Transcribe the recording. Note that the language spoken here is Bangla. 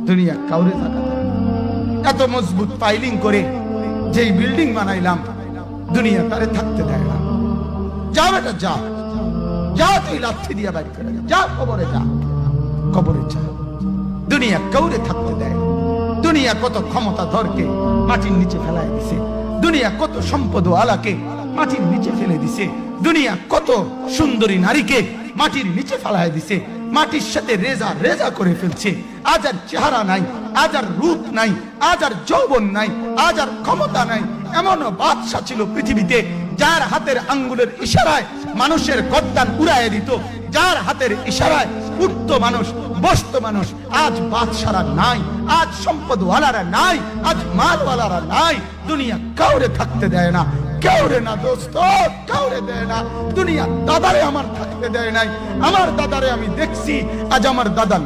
দুনিয়া কাউরে থাকা দেয় না। এত মজবুত ফাইলিং করে যেই বিল্ডিং বানাইলাম, দুনিয়া তারে থাকতে দেয় না। যা বেটা যা, যা তুই লাথি দিয়া বাইর করে যা, কবরে যা, কবরে যা। দুনিয়া কাউরে থাকতে দেয় না। দুনিয়া কত ক্ষমতা ধরকে মাটির নিচে ফেলায় দিছে, দুনিয়া কত সম্পদ আলাকে মাটির নিচে ফেলে দিছে, দুনিয়া কত সুন্দরী নারীকে মাটির নিচে ফেলায় দিছে, মাটির সাথে রেজা রেজা করে ফেলছে। আজ আর চেহারা নাই, আজ আর রূপ নাই, আজ আর যৌবন নাই, আজ আর ক্ষমতা নাই। এমনও বাদশা ছিল পৃথিবীতে যার হাতের আঙ্গুলের ইশারায় মানুষের গর্দান উড়াইয়া দিত, যার হাতের ইশারায় উঠত মানুষ, বসত মানুষ। আজ বাদশারা নাই, আজ সম্পদওয়ালারা নাই, আজ মালওয়ালারা নাই। দুনিয়া কাউরে থাকতে দেয় না, কাউরে না দোস্ত, কাউরে দেয় না। দুনিয়া দাদারে আমার থাকতে দেয় নাই। আমার দাদারে আমি দেখছি, আজ আমার দাদা